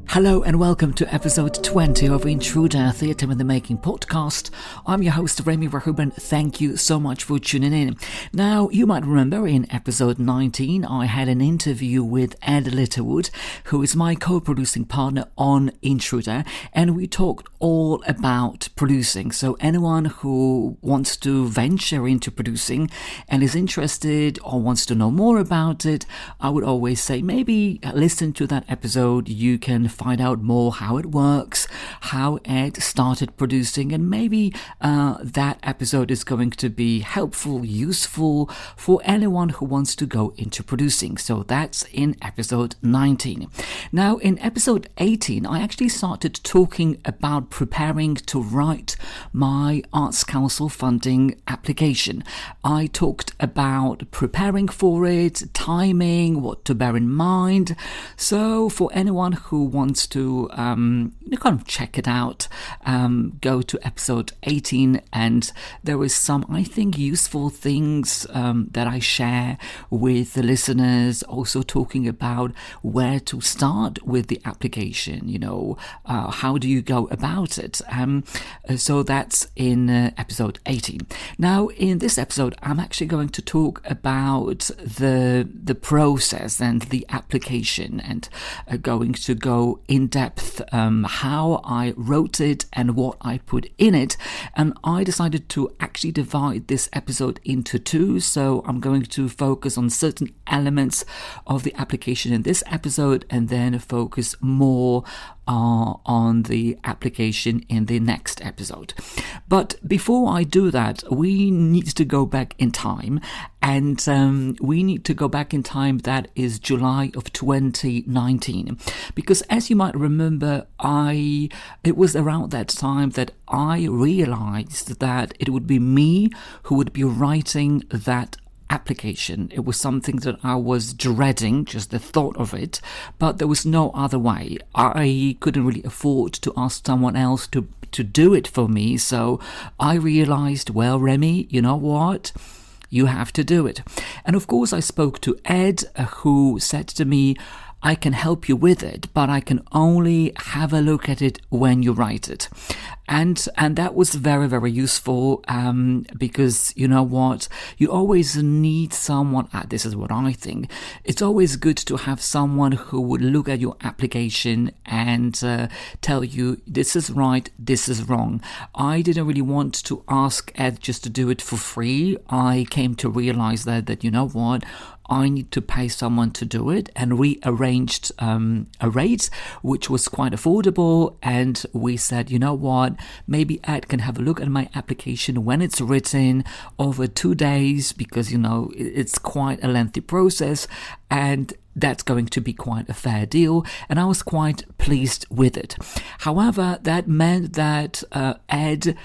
Hello and welcome to episode 20 of Intruder Theatre in the Making podcast. I'm your host Remi Rachuba and thank you so much for tuning in. Now, you might remember in episode 19 I had an interview with Ed Littlewood, who is my co-producing partner on Intruder, and we talked all about producing. So anyone who wants to venture into producing and is interested or wants to know more about it, I would always say maybe listen to that episode. You can find out more how it works, how Ed started producing, and maybe that episode is going to be helpful, useful for anyone who wants to go into producing. So that's in episode 19. Now in episode 18, I actually started talking about preparing to write my Arts Council funding application. I talked about preparing for it, timing, what to bear in mind. So for anyone who wants to kind of check it out, go to episode 18, and there is some, I think, useful things that I share with the listeners, also talking about where to start with the application, how do you go about it. So that's in episode 18. Now in this episode I'm actually going to talk about the process and the application, and going to go in depth how I wrote it and what I put in it. And I decided to actually divide this episode into two, so I'm going to focus on certain elements of the application in this episode and then focus more on the application in the next episode. But before I do that, we need to go back in time, and we need to go back in time, that is July of 2019, because as you might remember, it was around that time that I realized that it would be me who would be writing that application. It was something that I was dreading, just the thought of it, but there was no other way. I couldn't really afford to ask someone else to do it for me, so I realized, well, Remi, you know what? You have to do it. And of course I spoke to Ed, who said to me, I can help you with it, but I can only have a look at it when you write it. And that was very, very useful, because you know what? You always need someone, this is what I think, it's always good to have someone who would look at your application and tell you, this is right, this is wrong. I didn't really want to ask Ed just to do it for free. I came to realize that you know what? I need to pay someone to do it, and we arranged a rate which was quite affordable, and we said, you know what, maybe Ed can have a look at my application when it's written over 2 days, because it's quite a lengthy process, and that's going to be quite a fair deal, and I was quite pleased with it. However, that meant that Ed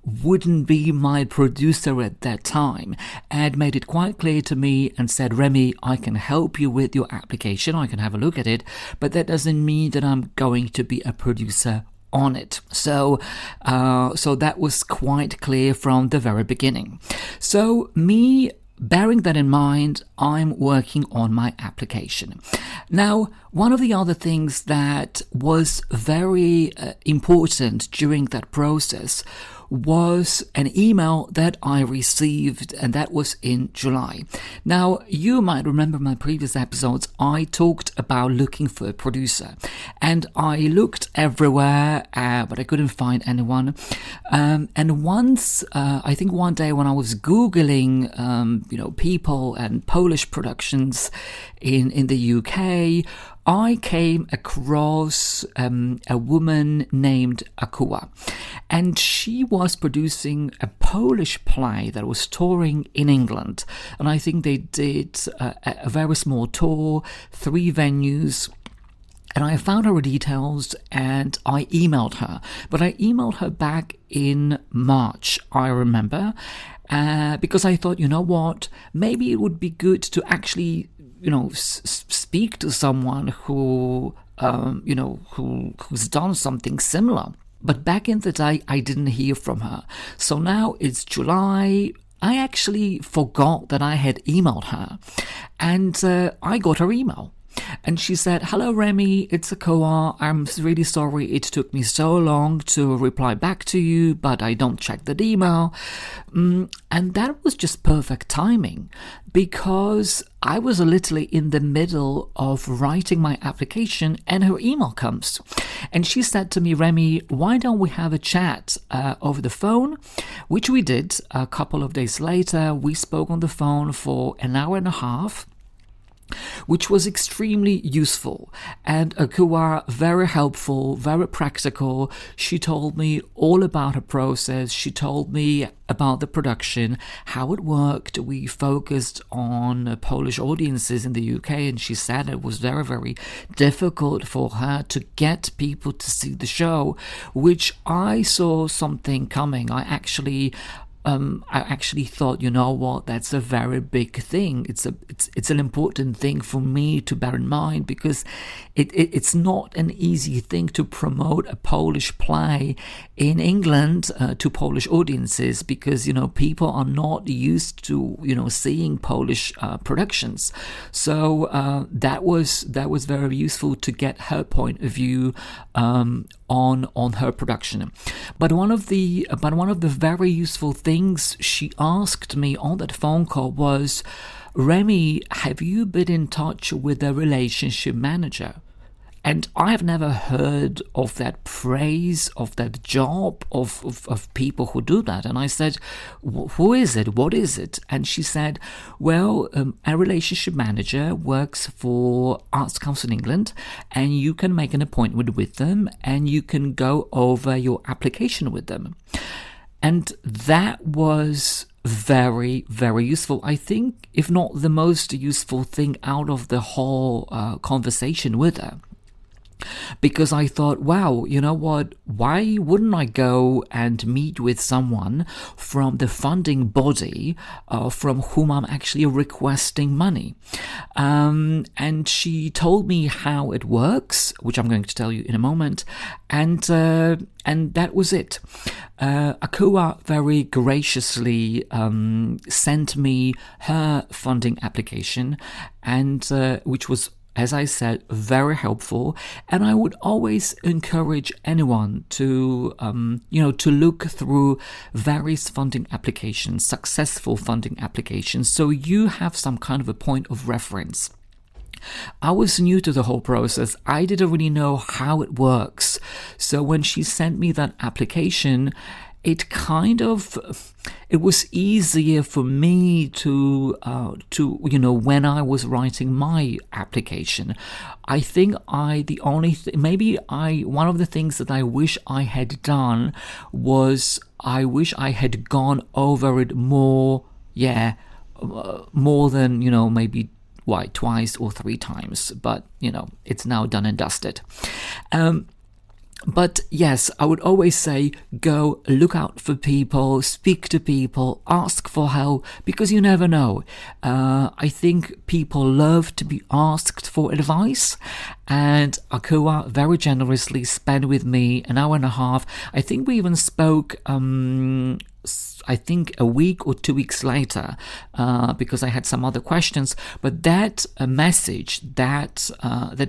wouldn't be my producer at that time. Ed made it quite clear to me and said, Remi, I can help you with your application, I can have a look at it, but that doesn't mean that I'm going to be a producer on it. So that was quite clear from the very beginning. So me bearing that in mind, I'm working on my application. Now, one of the other things that was very important during that process was an email that I received, and that was in July. Now, you might remember my previous episodes, I talked about looking for a producer, and I looked everywhere, but I couldn't find anyone. And once, I think one day when I was Googling, people and Polish productions in the UK, I came across a woman named Akuwa, and she was producing a Polish play that was touring in England, and I think they did a very small tour, 3 venues. And I found her details and I emailed her. But I emailed her back in March, I remember, because I thought, you know what, maybe it would be good to actually speak to someone who's done something similar. But back in the day, I didn't hear from her. So now it's July. I actually forgot that I had emailed her, and I got her email. And she said, "Hello, Remi, it's Akoa. I'm really sorry it took me so long to reply back to you, but I don't check that email." And that was just perfect timing, because I was literally in the middle of writing my application and her email comes. And she said to me, "Remi, why don't we have a chat over the phone?" Which we did. A couple of days later, we spoke on the phone for an hour and a half, which was extremely useful. And Akua, very helpful, very practical. She told me all about her process. She told me about the production, how it worked. We focused on Polish audiences in the UK, and she said it was very, very difficult for her to get people to see the show, which I saw something coming. I actually thought, you know what, that's a very big thing. It's an important thing for me to bear in mind, because it's not an easy thing to promote a Polish play in England to Polish audiences, because people are not used to seeing Polish productions. So that was very useful to get her point of view on her production. But one of the very useful things she asked me on that phone call was, "Remi, have you been in touch with a relationship manager?" And I have never heard of that phrase, of that job, of people who do that. And I said, "Who is it? What is it?" And she said, "Well, a relationship manager works for Arts Council England, and you can make an appointment with them, and you can go over your application with them." And that was very, very useful. I think, if not the most useful thing out of the whole conversation with her. Because I thought, wow, you know what, why wouldn't I go and meet with someone from the funding body from whom I'm actually requesting money? And she told me how it works, which I'm going to tell you in a moment, and that was it. Akua very graciously sent me her funding application, and which was, as I said, very helpful. And I would always encourage anyone to look through various funding applications, successful funding applications, so you have some kind of a point of reference. I was new to the whole process. I didn't really know how it works. So when she sent me that application, it was easier for me to when I was writing my application. I think one of the things that I wish I had done was, I wish I had gone over it more than maybe twice or three times, but it's now done and dusted. But yes, I would always say, go look out for people, speak to people, ask for help, because you never know. I think people love to be asked for advice, and Akua very generously spent with me an hour and a half. I think we even spoke a week or 2 weeks later, because I had some other questions. But that message, that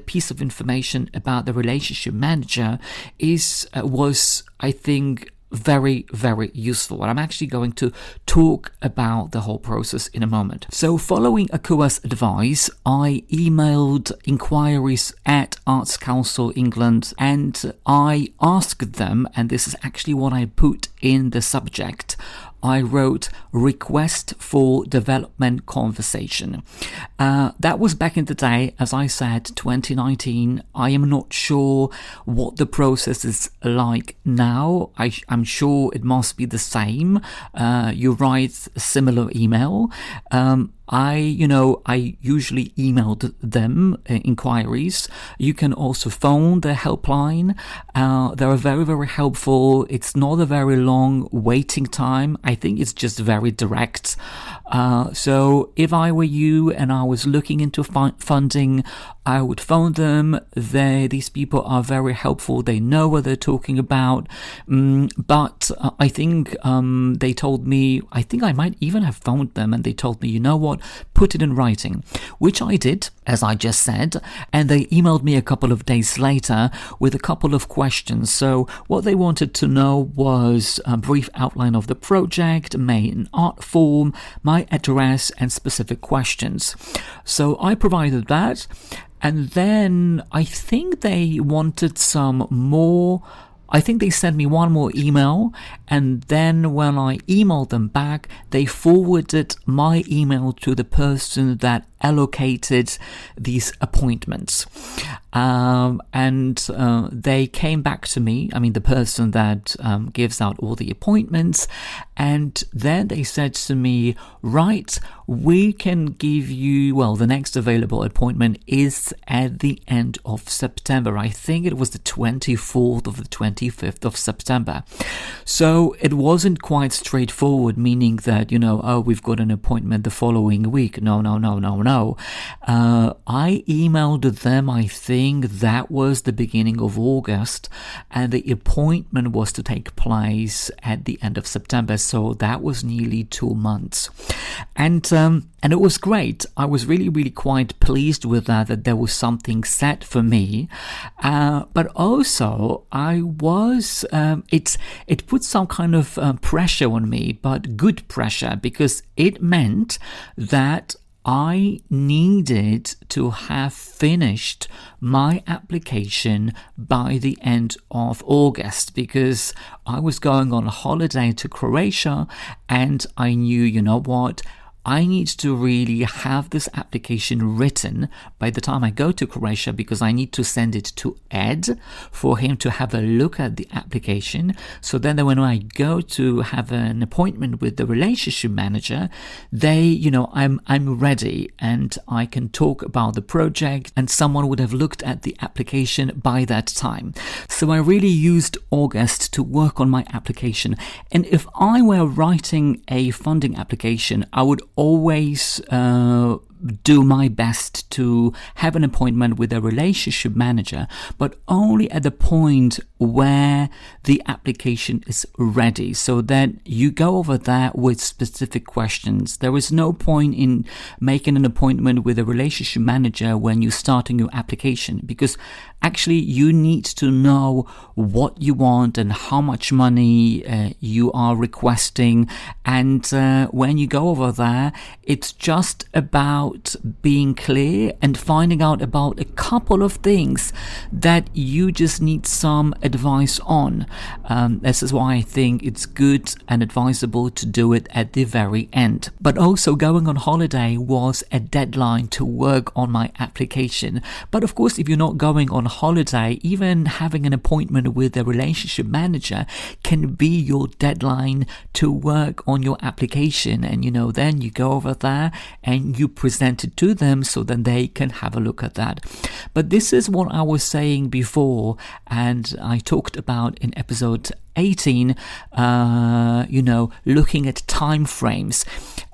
piece of information about the relationship manager was, I think, very, very useful. And I'm actually going to talk about the whole process in a moment. So following Akua's advice, I emailed inquiries at Arts Council England, and I asked them, and this is actually what I put in the subject, I wrote request for development conversation. That was back in the day, as I said, 2019. I am not sure what the process is like now. I'm sure it must be the same. You write a similar email. I usually emailed them inquiries. You can also phone the helpline. They're very, very helpful. It's not a very long waiting time. I think it's just very direct. So if I were you and I was looking into funding, I would phone them. These people are very helpful. They know what they're talking about. But I think they told me, I think I might even have phoned them, and they told me, you know what, put it in writing, which I did, as I just said, and they emailed me a couple of days later with a couple of questions. So what they wanted to know was a brief outline of the project, main art form, my address, and specific questions. So I provided that, and then I think they wanted some more. I think they sent me one more email, and then when I emailed them back, they forwarded my email to the person that allocated these appointments. They came back to me, the person that gives out all the appointments, and then they said to me, right, we can give you, the next available appointment is at the end of September. I think it was the 24th of the 25th of September. So it wasn't quite straightforward, meaning that, we've got an appointment the following week. No. I emailed them, I think that was the beginning of August, and the appointment was to take place at the end of September. So that was nearly 2 months. And it was great. I was really, really quite pleased with that there was something set for me. But also I was, it put some kind of pressure on me, but good pressure, because it meant that I needed to have finished my application by the end of August, because I was going on a holiday to Croatia, and I knew, you know what, I need to really have this application written by the time I go to Croatia, because I need to send it to Ed for him to have a look at the application. So then when I go to have an appointment with the relationship manager, I'm ready and I can talk about the project, and someone would have looked at the application by that time. So I really used August to work on my application. And if I were writing a funding application, I would always do my best to have an appointment with a relationship manager, but only at the point where the application is ready, so that you go over that with specific questions. There is no point in making an appointment with a relationship manager when you're starting your application, because actually you need to know what you want and how much money you are requesting. And when you go over there, it's just about being clear and finding out about a couple of things that you just need some advice on. This is why I think it's good and advisable to do it at the very end. But also, going on holiday was a deadline to work on my application. But of course, if you're not going on holiday, even having an appointment with a relationship manager can be your deadline to work on your application. And then you go over there and you present it to them, so then they can have a look at that. But this is what I was saying before, and I talked about in episode 18, looking at time frames.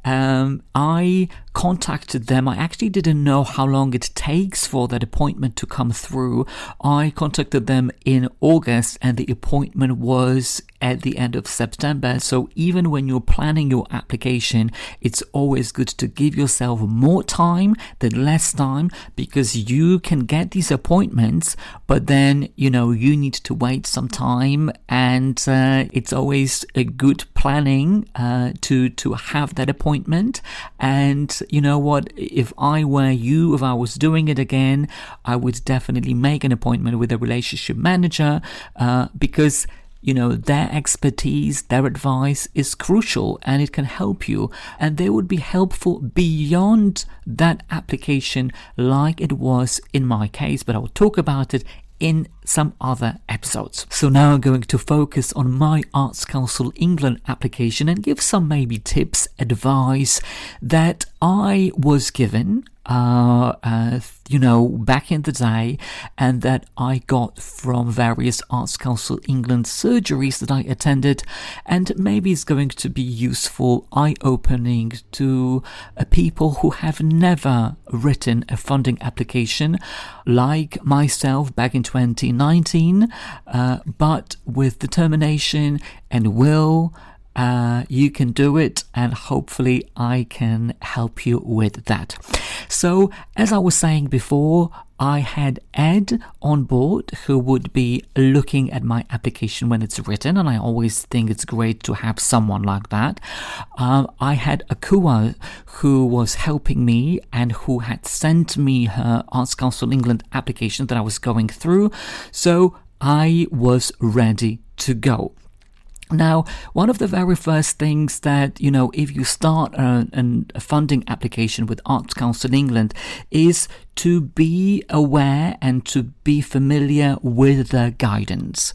I contacted them. I actually didn't know how long it takes for that appointment to come through. I contacted them in August, and the appointment was at the end of September. So even when you're planning your application, it's always good to give yourself more time than less time, because you can get these appointments, but then you need to wait some time, and it's always a good planning to have that appointment. And you know what, if I were you, if I was doing it again, I would definitely make an appointment with a relationship manager, because their expertise, their advice is crucial, and it can help you, and they would be helpful beyond that application, like it was in my case. But I'll talk about it in some other episodes. So now I'm going to focus on my Arts Council England application and give some maybe tips, advice that I was given back in the day, and that I got from various Arts Council England surgeries that I attended, and maybe it's going to be useful, eye-opening to people who have never written a funding application like myself back in 2019, but with determination and will, you can do it, and hopefully I can help you with that. So, as I was saying before, I had Ed on board who would be looking at my application when it's written, and I always think it's great to have someone like that. I had Akua who was helping me and who had sent me her Arts Council England application that I was going through, so I was ready to go. Now, one of the very first things that, if you start a funding application with Arts Council England is to be aware and to be familiar with the guidance.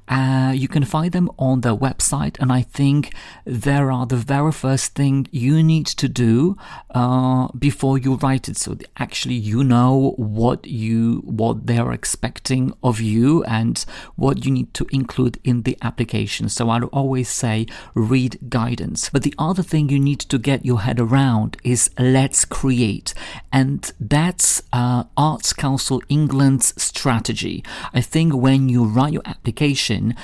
You can find them on their website, and I think there are the very first thing you need to do before you write it, so actually what they're expecting of you and what you need to include in the application. So I always say read guidance. But the other thing you need to get your head around is let's create, and that's Arts Council England's strategy. I think when you write your application,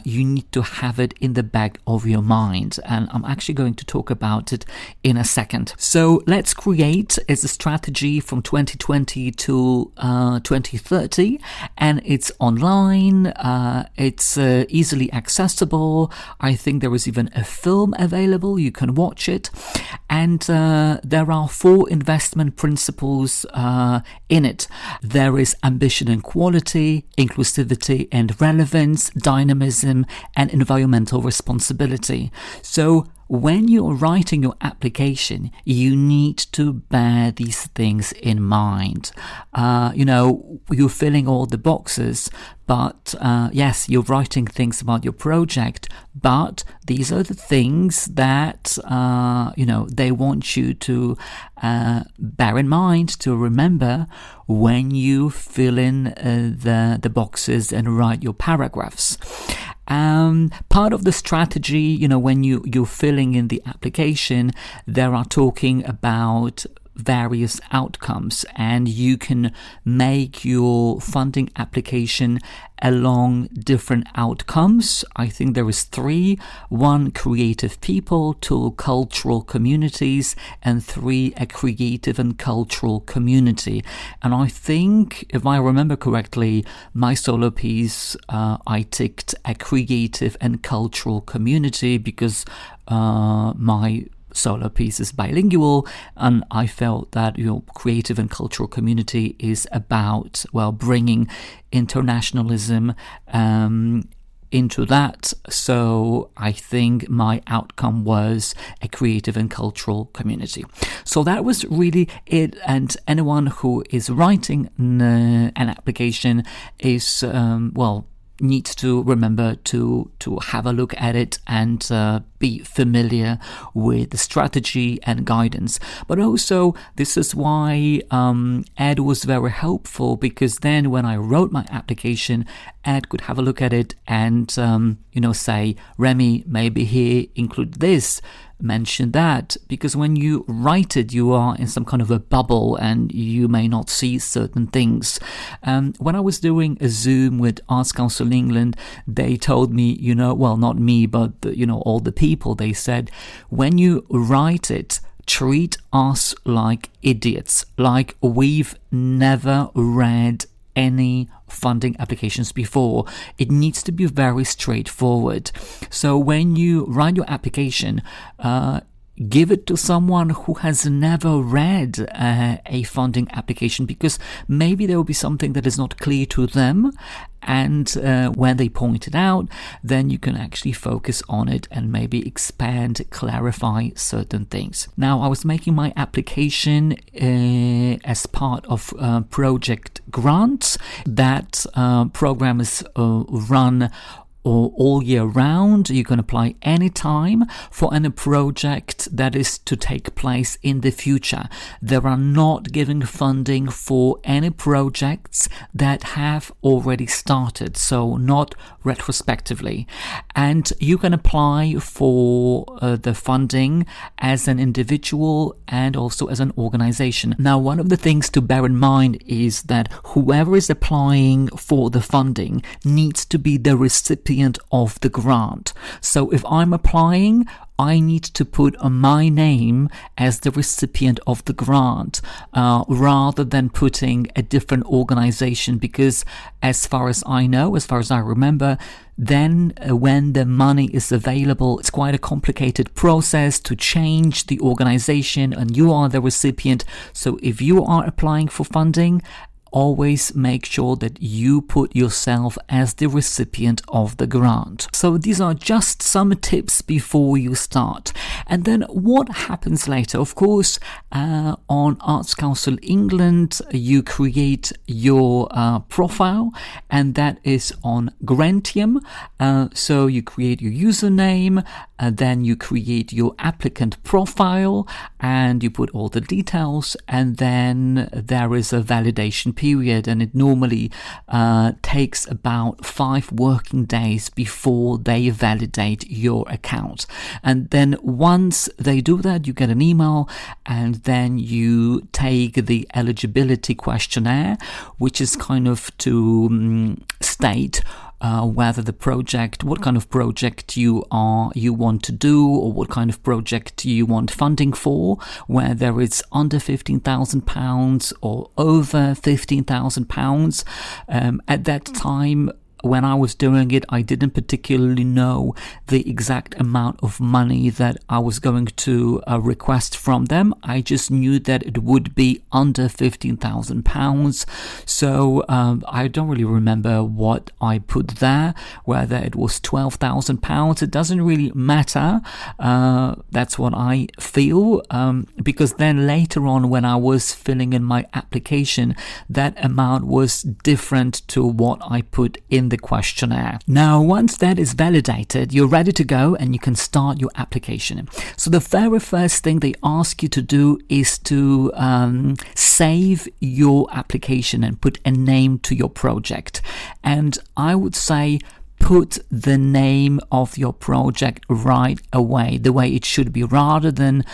you need to have it in the back of your mind, and I'm actually going to talk about it in a second. So Let's Create is a strategy from 2020 to 2030, and it's online, it's easily accessible. I think there is even a film available, you can watch it, and there are 4 investment principles in it. There is ambition and quality, inclusivity and relevance, dynamism and environmental responsibility. So when you're writing your application, you need to bear these things in mind. You're filling all the boxes, but yes, you're writing things about your project, but these are the things that, they want you to bear in mind, to remember when you fill in the boxes and write your paragraphs. Part of the strategy, when you're filling in the application, there are talking about various outcomes, and you can make your funding application along different outcomes. I think there is 3. 1, creative people; 2, cultural communities; and 3, a creative and cultural community. And I think, if I remember correctly, my solo piece, I ticked a creative and cultural community because my solo piece is bilingual, and I felt that creative and cultural community is about bringing internationalism into that. So I think my outcome was a creative and cultural community. So that was really it, and anyone who is writing an application is needs to remember to have a look at it and be familiar with the strategy and guidance. But also, this is why Ed was very helpful, because then when I wrote my application, Ed could have a look at it and say, Remi, maybe here include this, mention that, because when you write it, you are in some kind of a bubble and you may not see certain things. When I was doing a Zoom with Arts Council England, they told me, not me, but all the people, they said, when you write it, treat us like idiots, like we've never read any funding applications before. It needs to be very straightforward. So when you write your application, give it to someone who has never read a funding application, because maybe there will be something that is not clear to them, and when they point it out, then you can actually focus on it and maybe expand, clarify certain things. Now, I was making my application as part of Project grants. That program is run all year round. You can apply anytime for any project that is to take place in the future. They are not giving funding for any projects that have already started, so not retrospectively. And you can apply for the funding as an individual and also as an organization. Now, one of the things to bear in mind is that whoever is applying for the funding needs to be the recipient of the grant. So if I'm applying, I need to put my name as the recipient of the grant rather than putting a different organization, because as far as I know, as far as I remember, then when the money is available, it's quite a complicated process to change the organization and you are the recipient. So if you are applying for funding, always make sure that you put yourself as the recipient of the grant. So these are just some tips before you start. And then what happens later? Of course, on Arts Council England, you create your profile, and that is on Grentium. So you create your username, then you create your applicant profile, and you put all the details, and then there is a validation period, and it normally takes about 5 working days before they validate your account. And then once they do that, you get an email, and then you take the eligibility questionnaire, which is kind of to state whether the project, what kind of project you want to do, or what kind of project you want funding for, whether it's under £15,000 or over £15,000. At that time, when I was doing it, I didn't particularly know the exact amount of money that I was going to request from them. I just knew that it would be under £15,000. So I don't really remember what I put there, whether it was £12,000. It doesn't really matter. That's what I feel, because then later on when I was filling in my application, that amount was different to what I put in the questionnaire. Now, once that is validated, you're ready to go and you can start your application. So the very first thing they ask you to do is to save your application and put a name to your project. And I would say put the name of your project right away, the way it should be, rather than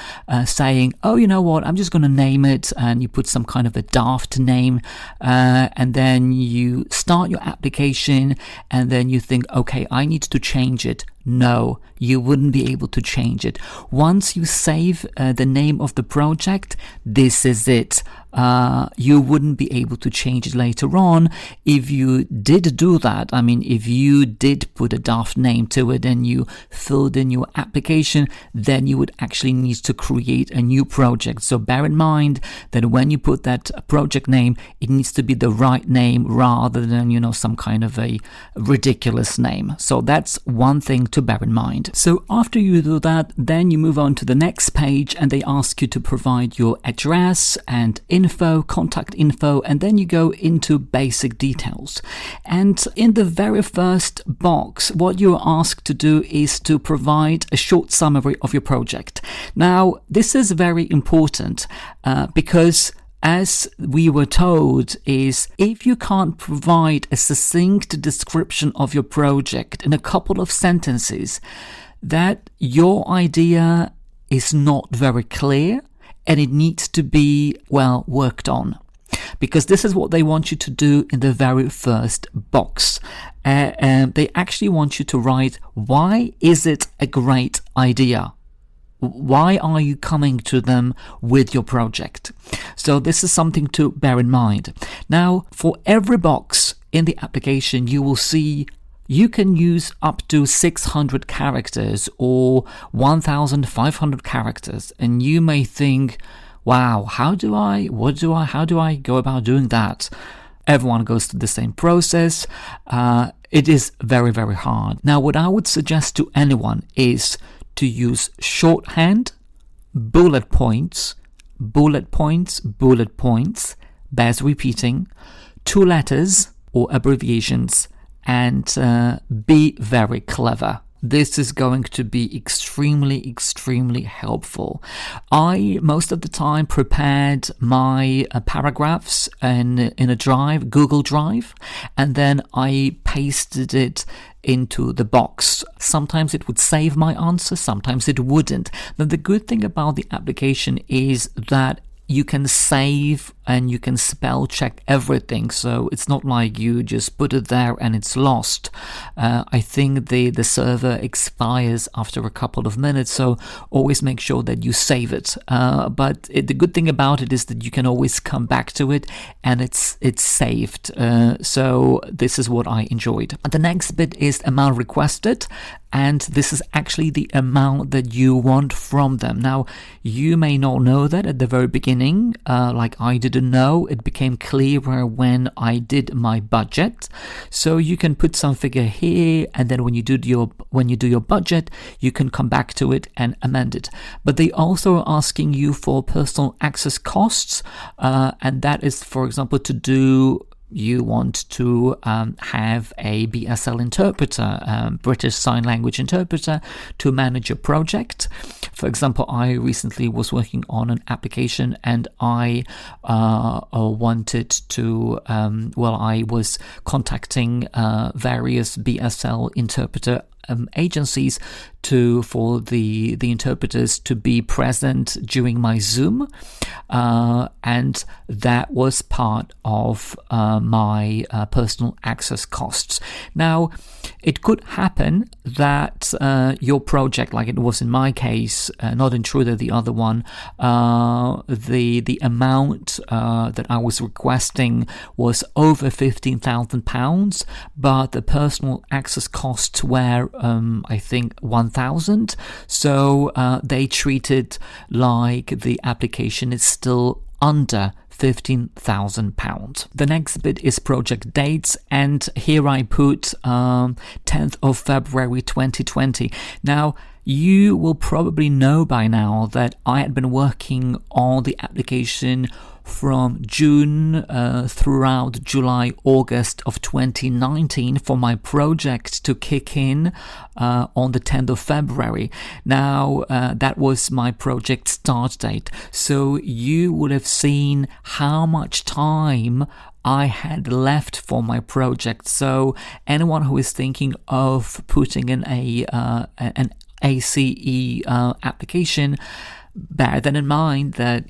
saying, oh, you know what, I'm just going to name it, and you put some kind of a daft name, and then you start your application, and then you think, okay, I need to change it. No, you wouldn't be able to change it. Once you save the name of the project, this is it. You wouldn't be able to change it later on. If you did do that, I mean, if you did put a daft name to it and you filled in your application, then you would actually need to create a new project. So bear in mind that when you put that project name, it needs to be the right name rather than, some kind of a ridiculous name. So that's one thing to bear in mind. So after you do that, then you move on to the next page, and they ask you to provide your address and info, contact info, and then you go into basic details. And in the very first box, what you're asked to do is to provide a short summary of your project. Now, this is very important because, as we were told, is if you can't provide a succinct description of your project in a couple of sentences, that your idea is not very clear and it needs to be, well, worked on. Because this is what they want you to do in the very first box. They actually want you to write, why is it a great idea? Why are you coming to them with your project? So this is something to bear in mind. Now, for every box in the application, you will see you can use up to 600 characters or 1,500 characters. And you may think, wow, how do I go about doing that? Everyone goes through the same process. It is very, very hard. Now, what I would suggest to anyone is to use shorthand, bullet points, bears repeating, 2 letters or abbreviations, and be very clever. This is going to be extremely helpful. I, most of the time, prepared my paragraphs in a Google Drive, and then I pasted it into the box. Sometimes it would save my answer, sometimes it wouldn't. Now, the good thing about the application is that you can save and you can spell check everything, so it's not like you just put it there and it's lost. I think the server expires after a couple of minutes, so always make sure that you save it. But the good thing about it is that you can always come back to it and it's saved. So this is what I enjoyed. The next bit is amount requested, and this is actually the amount that you want from them. Now, you may not know that at the very beginning, like I didn't know. It became clearer when I did my budget. So you can put some figure here, and then when you do your budget, you can come back to it and amend it. But they also are asking you for personal access costs, and that is, for example, you want to have a BSL interpreter, British Sign Language interpreter, to manage your project. For example, I recently was working on an application, and I wanted to, I was contacting various BSL interpreter agencies for the interpreters to be present during my Zoom, and that was part of my personal access costs. Now, it could happen that your project, like it was in my case, not Intruder, the other one, the amount that I was requesting was over £15,000, but the personal access costs were, I think, 1,000. So they treat it like the application is still under £15,000. The next bit is project dates, and here I put 10th of February 2020. Now, you will probably know by now that I had been working on the application from June throughout July, August of 2019 for my project to kick in on the 10th of February. Now, that was my project start date. So you would have seen how much time I had left for my project. So anyone who is thinking of putting in an ACE application, bear that in mind that,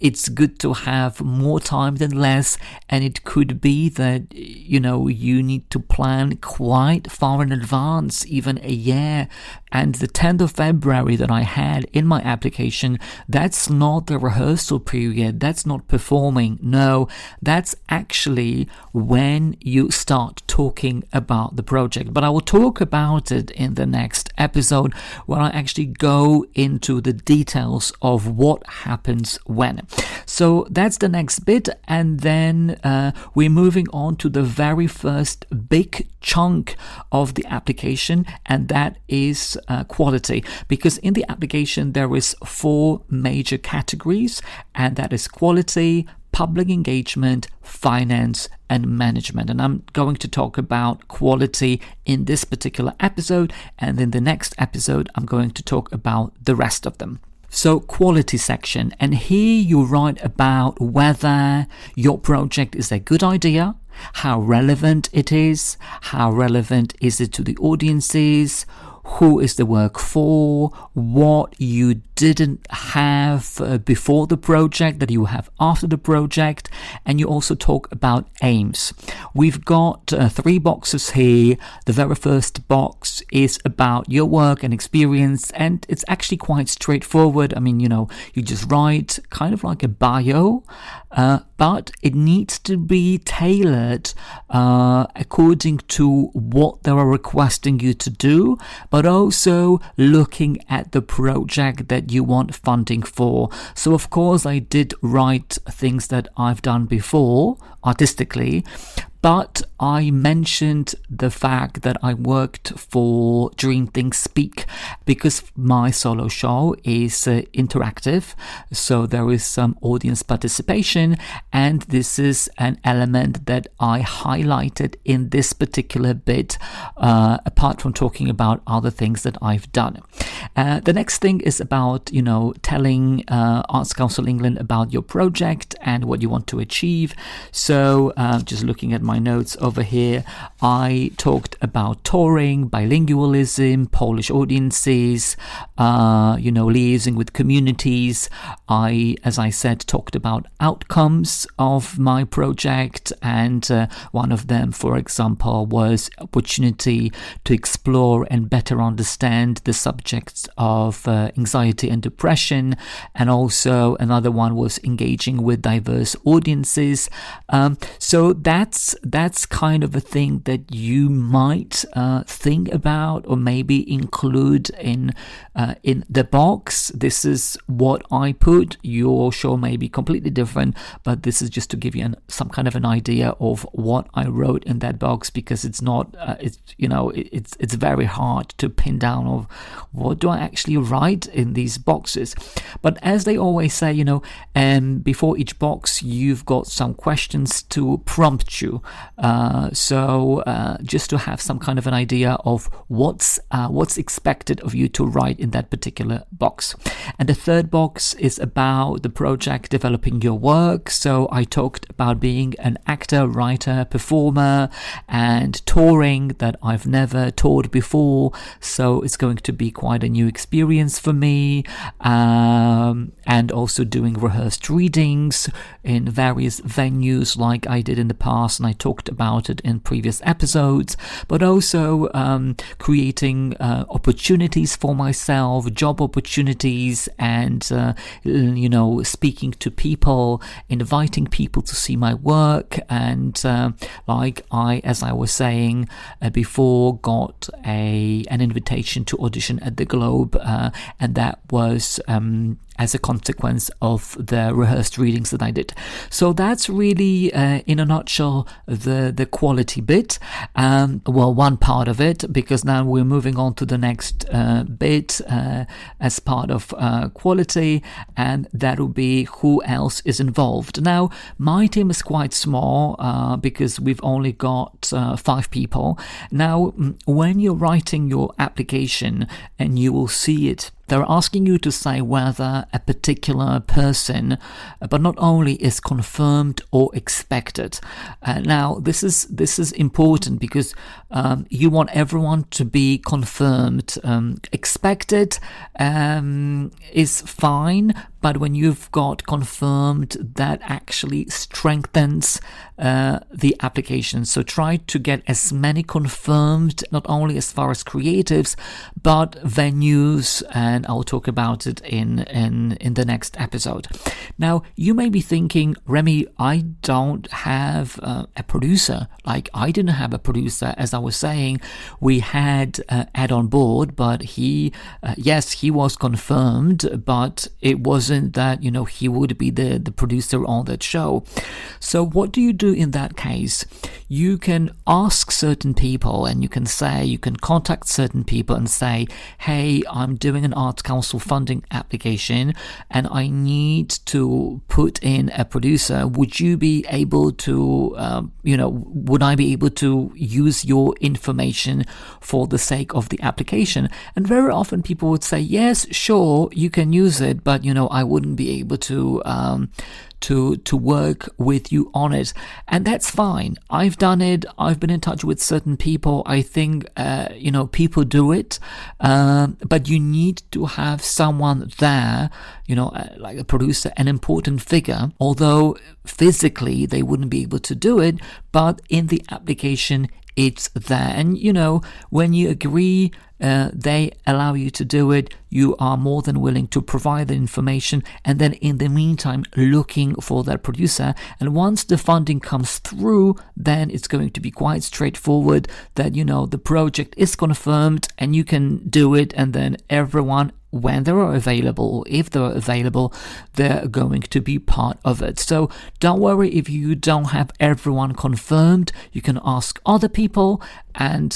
it's good to have more time than less, and it could be that, you need to plan quite far in advance, even a year. And the 10th of February that I had in my application, that's not the rehearsal period, that's not performing. No, that's actually when you start talking about the project. But I will talk about it in the next episode, when I actually go into the details of what happens when. So that's the next bit, and then we're moving on to the very first big chunk of the application, and that is quality. Because in the application there is 4 major categories, and that is quality, public engagement, finance, and management. And I'm going to talk about quality in this particular episode, and in the next episode I'm going to talk about the rest of them. So, quality section, and here you write about whether your project is a good idea, how relevant it is it to the audiences, who is the work for, what you didn't have before the project that you have after the project, and you also talk about aims. We've got 3 boxes here. The very first box is about your work and experience, and it's actually quite straightforward. I mean, you just write kind of like a bio, but it needs to be tailored according to what they are requesting you to do, but also looking at the project that you want funding for. So of course I did write things that I've done before artistically, but I mentioned the fact that I worked for Dream Think Speak because my solo show is interactive, so there is some audience participation, and this is an element that I highlighted in this particular bit, apart from talking about other things that I've done. The next thing is about, telling Arts Council England about your project and what you want to achieve. So just looking at my notes over here, I talked about touring, bilingualism, Polish audiences, liaising with communities. I, as I said, talked about outcomes of my project, and one of them, for example, was opportunity to explore and better understand the subjects of anxiety and depression, and also another one was engaging with diverse audiences. So that's kind of a thing that you might think about or maybe include in the box. This is what I put. Your show may be completely different, but this is just to give you some kind of an idea of what I wrote in that box, because it's not it's very hard to pin down of what do I actually write in these boxes. But as they always say, before each box you've got some questions to prompt you, so just to have some kind of an idea of what's expected of you to write in that particular box. And the third box is about the project developing your work. So I talked about being an actor, writer, performer, and touring, that I've never toured before, so it's going to be quite a new experience for me, and also doing rehearsed readings in various venues like I did in the past, and I talked about it in previous episodes, but also creating opportunities for myself, job opportunities, and speaking to people, inviting people to see my work, and as I was saying before, got an invitation to audition at the Globe, and that was as a consequence of the rehearsed readings that I did. So that's really, in a nutshell, the quality bit. One part of it, because now we're moving on to the next bit as part of quality, and that will be who else is involved. Now, my team is quite small because we've only got 5 people. Now, when you're writing your application, and you will see it, they're asking you to say whether a particular person, but not only is confirmed or expected. Now, this is important because you want everyone to be confirmed. Expected is fine, but when you've got confirmed, that actually strengthens the application. So try to get as many confirmed, not only as far as creatives, but venues, and I'll talk about it in the next episode. Now, you may be thinking, Remi, I don't have a producer. Like, I didn't have a producer. As I was saying, we had Ed on board, but he was confirmed, but it wasn't that, he would be the producer on that show. So what do you do in that case? You can ask certain people, and you can contact certain people and say, hey, I'm doing an Arts Council funding application and I need to put in a producer. Would you be able to, would I be able to use your information for the sake of the application? And very often people would say, yes, sure, you can use it, but, I wouldn't be able to work with you on it. And that's fine. I've done it. I've been in touch with certain people. I think, people do it. But you need to have someone there, like a producer, an important figure, although physically they wouldn't be able to do it, but in the application, it's there. And, when you agree, they allow you to do it, you are more than willing to provide the information, and then in the meantime looking for that producer. And once the funding comes through, then it's going to be quite straightforward that the project is confirmed and you can do it, and then everyone when they are available, or if they're available, they're going to be part of it. So don't worry if you don't have everyone confirmed. You can ask other people, and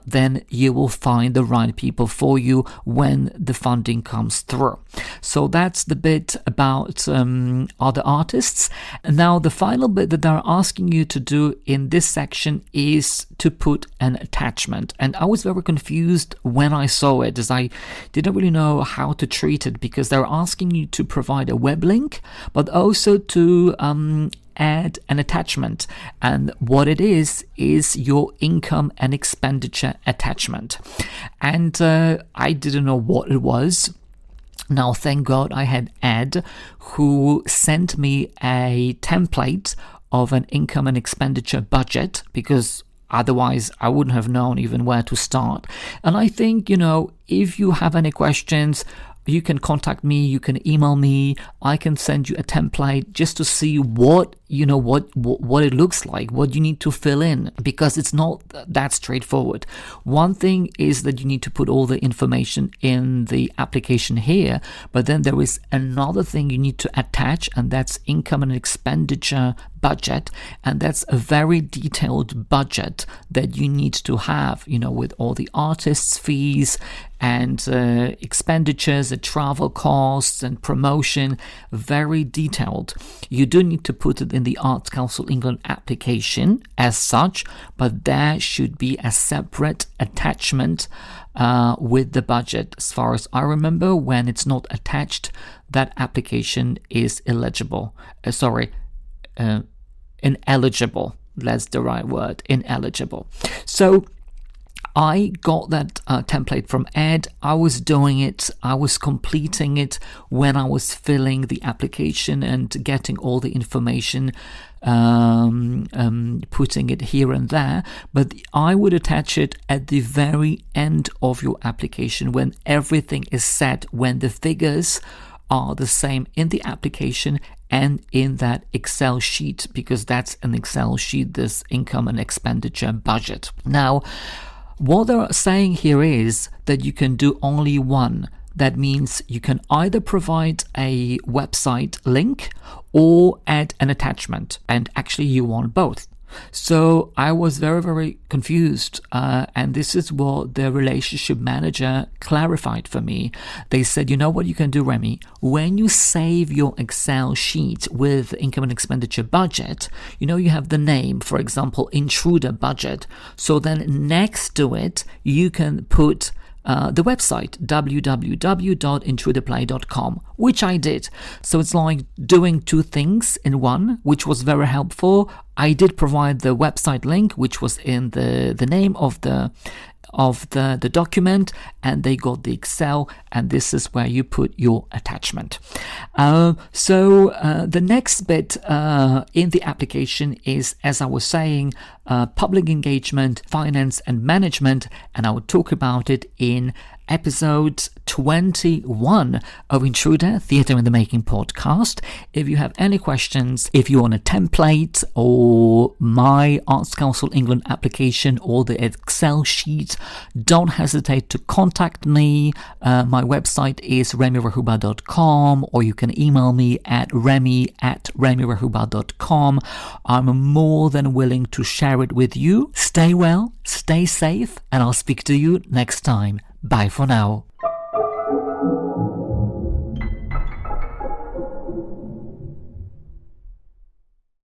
then you will find the right people for you when the funding comes through. So that's the bit about other artists. Now, the final bit that they're asking you to do in this section is to put an attachment. And I was very confused when I saw it, as I didn't really know how to treat it, because they're asking you to provide a web link, but also to add an attachment, and what it is your income and expenditure attachment. And I didn't know what it was. Now, thank God I had Ed, who sent me a template of an income and expenditure budget, because otherwise I wouldn't have known even where to start. And I think, if you have any questions, you can contact me, you can email me, I can send you a template just to see what it looks like, what you need to fill in, because it's not that straightforward. One thing is that you need to put all the information in the application here, but then there is another thing you need to attach, and that's income and expenditure budget, and that's a very detailed budget that you need to have, with all the artists' fees and expenditures, the travel costs and promotion, very detailed. You do need to put it in the Arts Council England application as such, but there should be a separate attachment with the budget. As far as I remember, when it's not attached, that application is ineligible. That's the right word, ineligible. So I got that template from Ed. I was doing it, I was completing it when I was filling the application and getting all the information, putting it here and there. But I would attach it at the very end of your application, when everything is set, when the figures are the same in the application and in that Excel sheet, because that's an Excel sheet, this income and expenditure budget. Now, what they're saying here is that you can do only one. That means you can either provide a website link or add an attachment, and actually you want both. So I was very, very confused, and this is what the relationship manager clarified for me. They said, what you can do, Remi? When you save your Excel sheet with income and expenditure budget, you have the name, for example, intruder budget. So then next to it, you can put the website, www.intruderplay.com, which I did. So it's like doing two things in one, which was very helpful. I did provide the website link, which was in the name of the document, and they got the Excel, and this is where you put your attachment. So the next bit in the application is, as I was saying, public engagement, finance and management, and I will talk about it in episode 21 of Intruder Theatre in the Making podcast. If you have any questions, if you want a template or my Arts Council England application or the Excel sheet, don't hesitate to contact me. My website is remirachuba.com, or you can email me at remi@remirachuba.com. I'm more than willing to share it with you. Stay well, stay safe, and I'll speak to you next time. Bye for now.